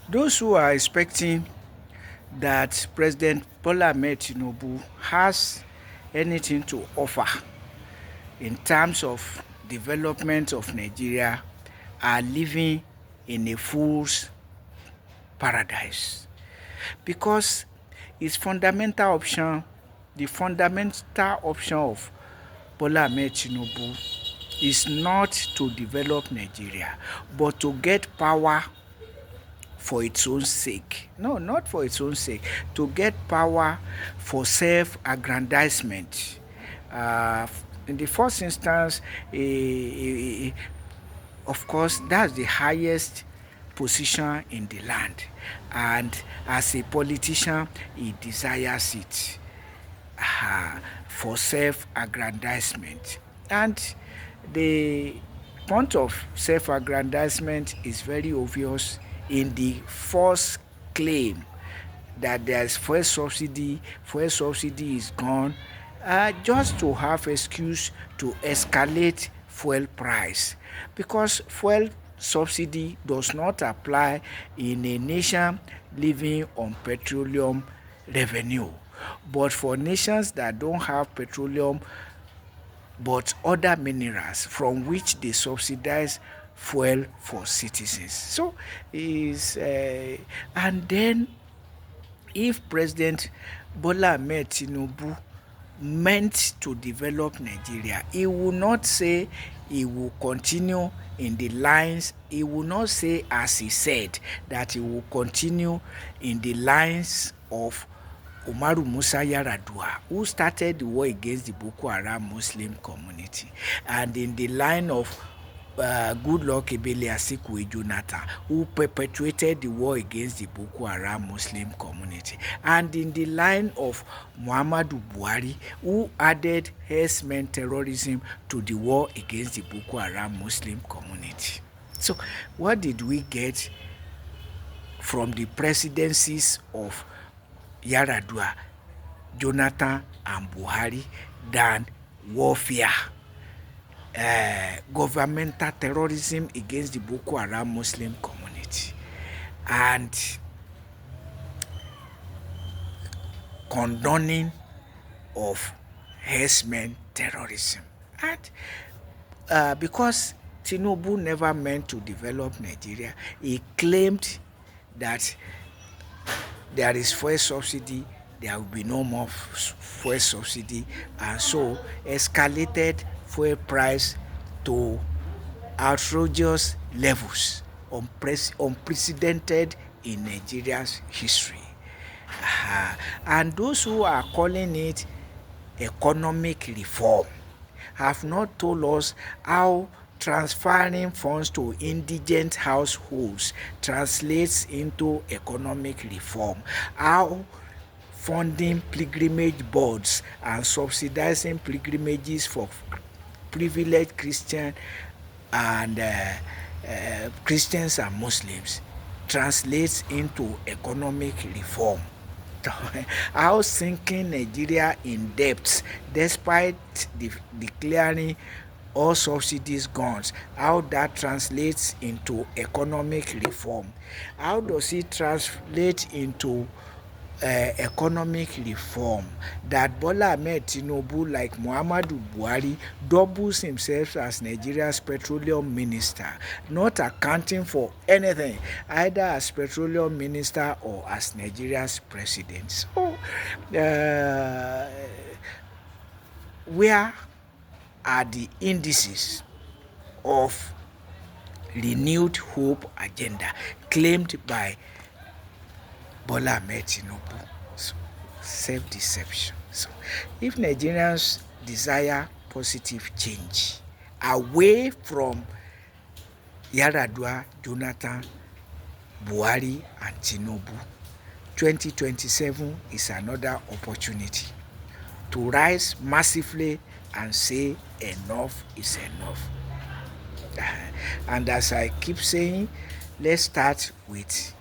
Those who are expecting that President Bola Ahmed Tinubu has anything to offer in terms of development of Nigeria are living in a fool's paradise, because his fundamental option, the fundamental option of Bola Ahmed Tinubu is not to develop Nigeria, but to get power for its own sake. No, not for its own sake. To get power for self-aggrandizement. In the first instance, of course, that's the highest position in the land. And as a politician, he desires it for self-aggrandizement. And the point of self-aggrandizement is very obvious in the first claim that there's fuel subsidy is gone, just to have excuse to escalate fuel price, because fuel subsidy does not apply in a nation living on petroleum revenue, but for nations that don't have petroleum but other minerals from which they subsidize fuel for citizens. So is and then if President Bola Ahmed Tinubu meant to develop Nigeria, he will not say he will continue in the lines, he will not say, as he said, that he will continue in the lines of Umaru Musa Yar'Adua, who started the war against the Boko Haram Muslim community, and in the line of Goodluck Ebele Asikwe Jonathan, who perpetuated the war against the Boko Haram Muslim community, and in the line of Muhammadu Buhari, who added herdsmen terrorism to the war against the Boko Haram Muslim community. So, what did we get from the presidencies of Yar'Adua, Jonathan, and Buhari than warfare? Governmental terrorism against the Boko Haram Muslim community, and condoning of herdsmen terrorism. And because Tinubu never meant to develop Nigeria, he claimed that there is fuel subsidy, there will be no more fuel subsidy, and so escalated fuel price to outrageous levels, unprecedented in Nigeria's history. And those who are calling it economic reform have not told us how transferring funds to indigent households translates into economic reform, how funding pilgrimage boards and subsidizing pilgrimages for privileged Christians and Muslims translates into economic reform. How sinking Nigeria in debts despite declaring all subsidies gone, how that translates into economic reform. How does it translate into economic reform that Bola Ahmed Tinubu, like Muhammadu Buhari, doubles himself as Nigeria's petroleum minister, not accounting for anything, either as petroleum minister or as Nigeria's president? So, where are the indices of renewed hope agenda claimed by Bola Ahmed Tinubu? So, self-deception. So, if Nigerians desire positive change away from Yar'Adua, Jonathan, Buhari, and Tinubu, 2027 is another opportunity to rise massively and say enough is enough. And as I keep saying, let's start with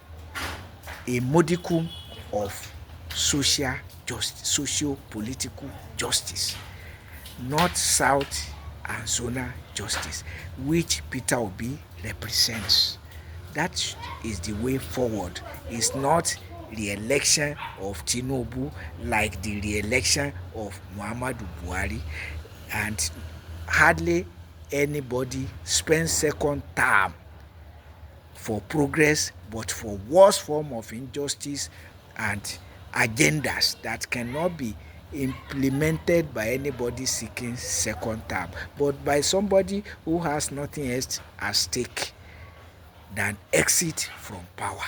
a modicum of social justice, socio-political justice, north, south, and zonal justice, which Peter Obi represents. That is the way forward. It's not re-election of Tinubu like the re-election of Muhammadu Buhari, and hardly anybody spends second term for progress, but for worse form of injustice and agendas that cannot be implemented by anybody seeking second term, but by somebody who has nothing else at stake than exit from power.